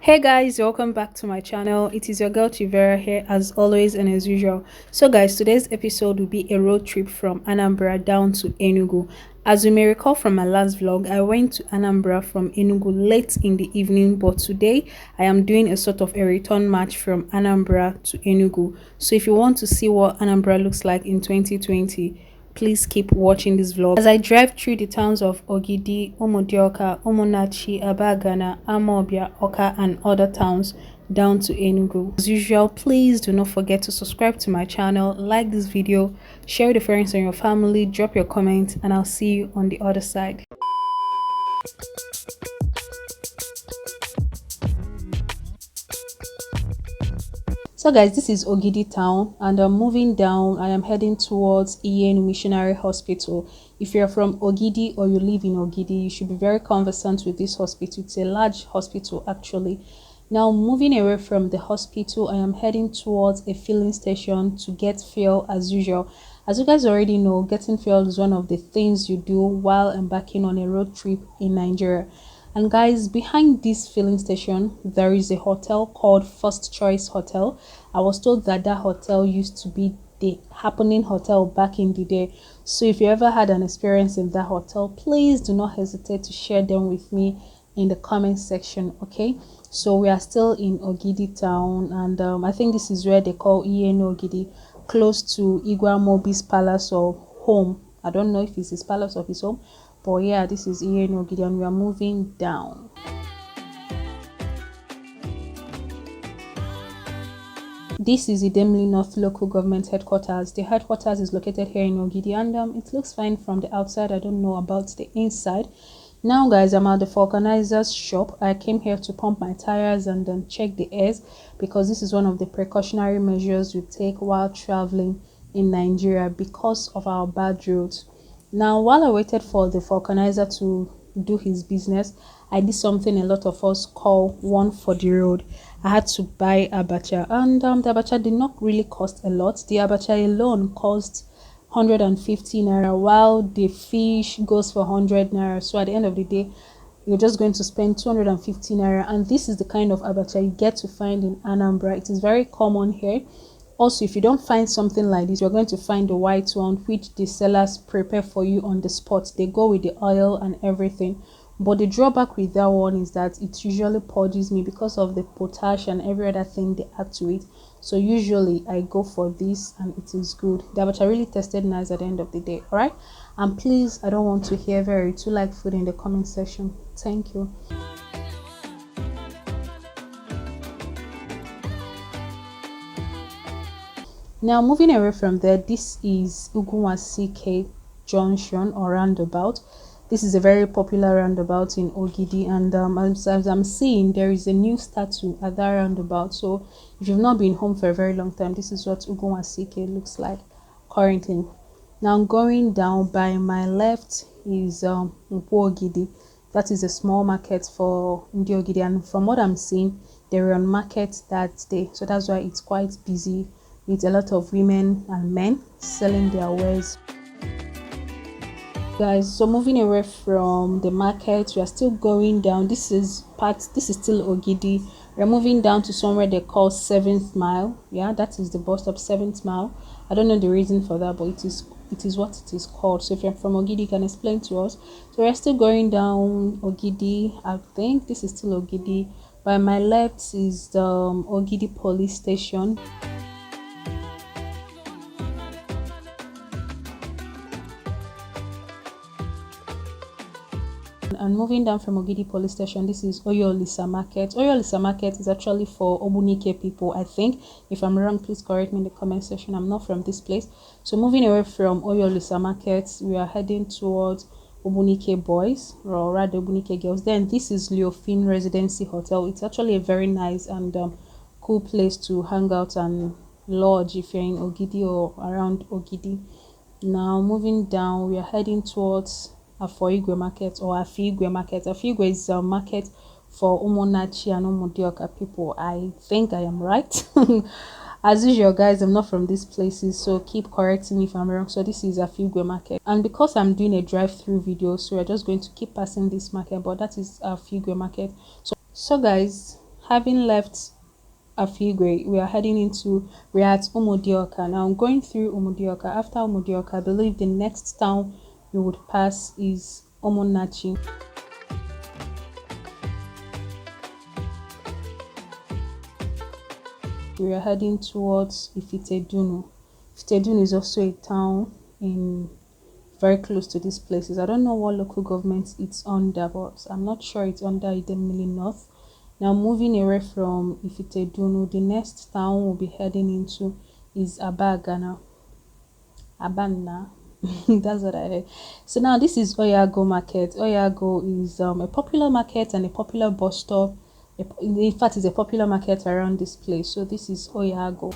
Hey guys, welcome back to my channel. It is your girl Vera here as always and as usual. So guys, today's episode will be a road trip from Anambra down to Enugu. As you may recall from my last vlog, I went to Anambra from Enugu late in the evening, but today I am doing a sort of a return match from Anambra to Enugu. So if you want to see what Anambra looks like in 2020, please keep watching this vlog as I drive through the towns of Ogidi, Umudioka, Umunnachi, Abagana, Amawbia, Awka and other towns down to Enugu. As usual, please do not forget to subscribe to my channel, like this video, share with your friends and your family, drop your comments, and I'll see you on the other side. So guys, this is Ogidi town and I'm moving down. I am heading towards Oye Agu Missionary Hospital. If you're from Ogidi or you live in Ogidi, you should be very conversant with this hospital. It's a large hospital actually. Now moving away from the hospital, I am heading towards a filling station to get fuel as usual. As you guys already know, getting fuel is one of the things you do while embarking on a road trip in Nigeria. And guys, behind this filling station there is a hotel called First Choice Hotel. I was told that that hotel used to be the happening hotel back in the day. So if you ever had an experience in that hotel, please do not hesitate to share them with me in the comment section. Okay, so we are still in Ogidi town, and I think this is where they call Ogidi, close to Igwe Amobi's palace or home. I don't know if it's his palace or his home, but yeah, this is Oye Agu and we are moving down. This is Idemili North Local Government Headquarters. The headquarters is located here in Ogidi, and it looks fine from the outside. I don't know about the inside. Now guys, I'm at the vulcanizer's shop. I came here to pump my tires and then check the airs, because this is one of the precautionary measures we take while traveling in Nigeria because of our bad roads. Now, while I waited for the vulcanizer to do his business, I did something a lot of us call one for the road. I had to buy abacha, and the abacha did not really cost a lot. The abacha alone cost 150 naira, while the fish goes for 100 naira. So at the end of the day, you're just going to spend 250 naira, and this is the kind of abacha you get to find in Anambra. It is very common here. Also, if you don't find something like this, you're going to find the white one, which the sellers prepare for you on the spot. They go with the oil and everything. But the drawback with that one is that it usually purges me because of the potash and every other thing they add to it. So usually I go for this and it is good. The abacha really tasted nice at the end of the day. Alright, and please, I don't want to hear very too like food in the comment section. Thank you. Now moving away from there, this is Ugwoba Junction or roundabout. This is a very popular roundabout in Ogidi, and as I'm seeing, there is a new statue at that roundabout. So if you've not been home for a very long time, this is what Ugwoba looks like currently. Now going down, by my left is Ogidi. That is a small market for Ogidi, and from what I'm seeing, they were on market that day, so that's why it's quite busy with a lot of women and men selling their wares. Guys, so moving away from the market, we are still going down. This is still Ogidi. We're moving down to somewhere they call 7th Mile. Yeah, that is the bus stop, 7th Mile. I don't know the reason for that, but it is what it is called. So if you're from Ogidi, you can explain to us. So we're still going down Ogidi. I think this is still Ogidi. By my left is the Ogidi police station. And moving down from Ogidi police station, this is Oyolisa market. Oyolisa market is actually for Obunike people, I think. If I'm wrong, please correct me in the comment section. I'm not from this place. So moving away from Oyolisa market, we are heading towards Obunike boys, or rather Obunike girls. Then this is Leofin Residency Hotel. It's actually a very nice and cool place to hang out and lodge if you're in Ogidi or around Ogidi. Now moving down, we are heading towards Afoigwe market or Afigwe market. Afigwe is a market for Umunnachi and Umudioka people. I think I am right. As usual, guys, I'm not from these places, so keep correcting me if I'm wrong. So this is Afigwe market, and because I'm doing a drive-through video, so we're just going to keep passing this market, but that is Afigwe market. So guys, having left Afigwe, we are at Umudioka. Now going through Umudioka. After Umudioka, I believe the next town we would pass is Umunnachi. We are heading towards Ifitedunu. Ifitedunu is also a town in very close to these places. I don't know what local government it's under, but I'm not sure it's under Idemili North. Now moving away from Ifitedunu, the next town we'll be heading into is Abagana. Abana. That's what I heard. So now this is Oye Agu Market. Oye Agu is a popular market and a popular bus stop. In fact, it's a popular market around this place. So this is Oye Agu.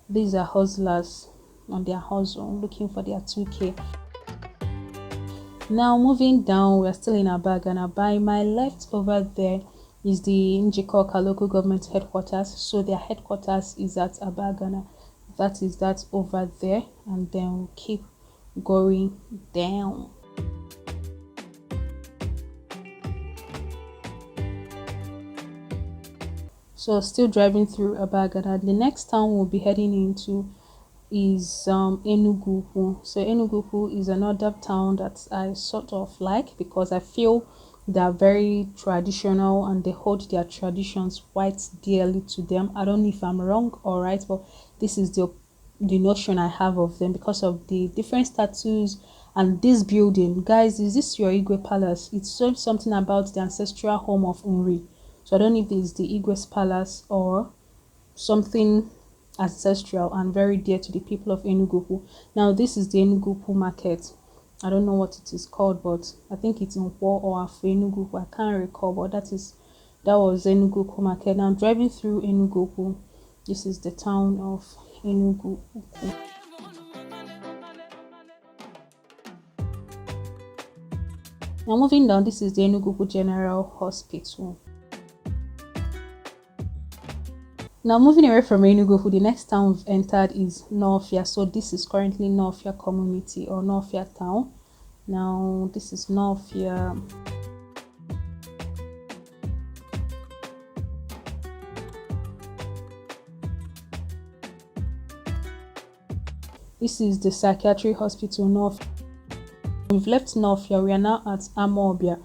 These are hustlers on their hustle, looking for their 2K. Now moving down, we're still in Abagana. By my left over there is the Njikoka local government headquarters. So their headquarters is at Abagana. That is that over there, and then we'll keep going down. So still driving through Abagana. The next town we'll be heading into is Enugwu-Ukwu. So Enugwu-Ukwu is another town that I sort of like because I feel they're very traditional and they hold their traditions quite dearly to them. I don't know if I'm wrong or right, but this is the notion I have of them because of the different statues and this building. Guys, is this your Igwe Palace? It shows something about the ancestral home of Unri. So I don't know if this is the Igwe's Palace or something ancestral and very dear to the people of Enugu. Now this is the Enugu market. I don't know what it is called, but I think it's in War or Enugu. I can't recall, but that was Enugu market. Now driving through Enugu, this is the town of Enugwu-Ukwu. Now moving down, this is the Enugu General Hospital. Now moving away from Enugu, the next town we've entered is Nawfia. So this is currently Nawfia community or Nawfia town. Now this is Nawfia. This is the psychiatric hospital Nawfia. We've left Nawfia. We are now at Amawbia.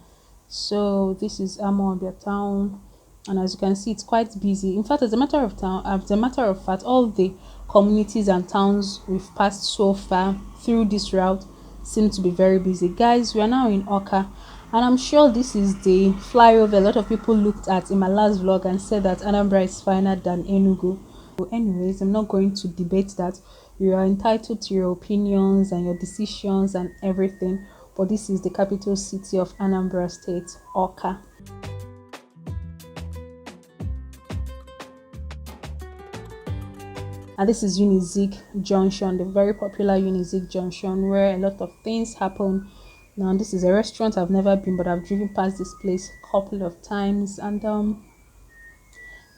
So this is Amawbia town. And as you can see, it's quite busy. In fact, as a matter of fact, all the communities and towns we've passed so far through this route seem to be very busy. Guys, we are now in Awka, and I'm sure this is the flyover a lot of people looked at in my last vlog and said that Anambra is finer than Enugu. Anyways, I'm not going to debate that. You are entitled to your opinions and your decisions and everything, but this is the capital city of Anambra State, Awka. And this is Unizik Junction, the very popular Unizik Junction where a lot of things happen. Now this is a restaurant I've never been, but I've driven past this place a couple of times, and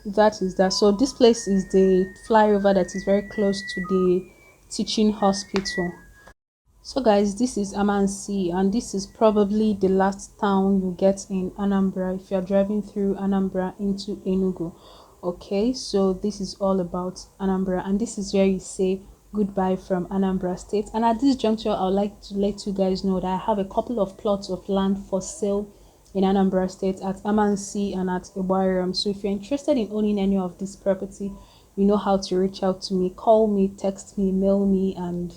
that is that. So this place is the flyover that is very close to the teaching hospital. So guys, this is Amansea, and this is probably the last town you get in Anambra if you're driving through Anambra into Enugu. Okay, so this is all about Anambra, and this is where you say goodbye from Anambra State. And at this juncture, I would like to let you guys know that I have a couple of plots of land for sale in Anambra State at Amansea and at Ibaram. So if you're interested in owning any of this property, you know how to reach out to me. Call me, text me, mail me, and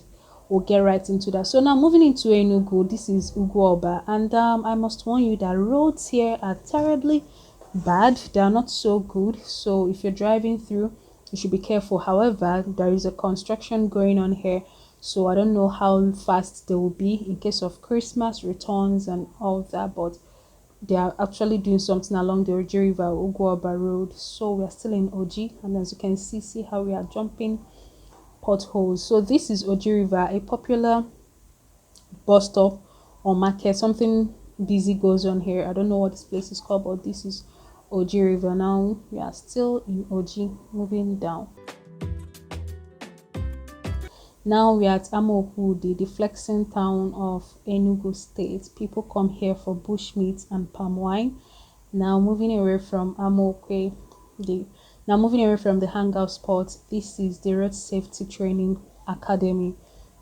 we'll get right into that. So now moving into Enugu, this is Ugwoba, and I must warn you that roads here are terribly bad. They are not so good, so if you're driving through, you should be careful. However, there is a construction going on here, so I don't know how fast they will be in case of Christmas returns and all of that, but they are actually doing something along the Oji River Ugwoba Road. So we are still in Oji, and as you can see how we are jumping potholes. So this is Oji River, a popular bus stop or market. Something busy goes on here. I don't know what this place is called, but this is Oji River. Now we are still in Oji, moving down. Now we are at Amokwe Udi, the flexing town of Enugu State. People come here for bushmeat and palm wine. Now moving away from Amokwe Udi. Now moving away from the hangout spot, this is the Road Safety Training Academy.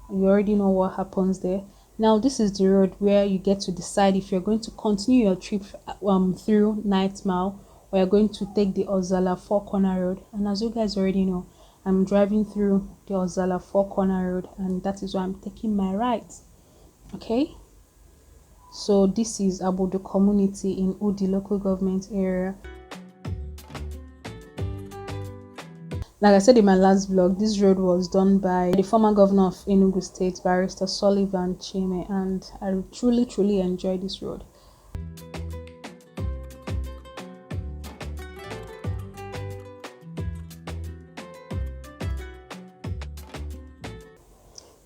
You already know what happens there. Now this is the road where you get to decide if you're going to continue your trip through Night Mile, or you're going to take the Ozala Four Corner Road. And as you guys already know, I'm driving through the Ozala Four Corner Road, and that is why I'm taking my right. Okay, so this is about the community in Udi local government area. Like I said in my last vlog, this road was done by the former governor of Enugu State, Barrister Sullivan Chime, and I truly enjoy this road.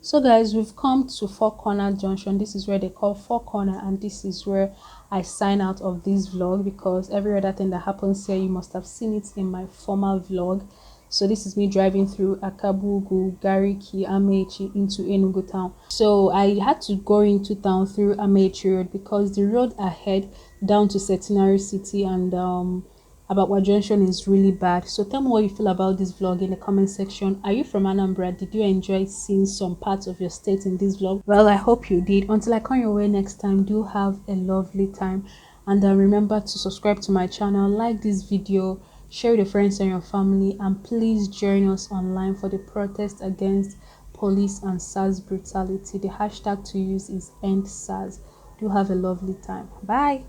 So guys, we've come to Four Corner Junction. This is where they call Four Corner, and this is where I sign out of this vlog, because every other thing that happens here, you must have seen it in my former vlog. So this is me driving through Akabugu, Gariki, Amechi into Enugu town. So I had to go into town through Amechi road because the road ahead down to Centenary City and Abagana Junction is really bad. So tell me what you feel about this vlog in the comment section. Are you from Anambra? Did you enjoy seeing some parts of your state in this vlog? Well, I hope you did. Until I come your way next time, do have a lovely time, and remember to subscribe to my channel, like this video, share with your friends and your family, and please join us online for the protest against police and SARS brutality. The hashtag to use is EndSARS. Do have a lovely time. Bye.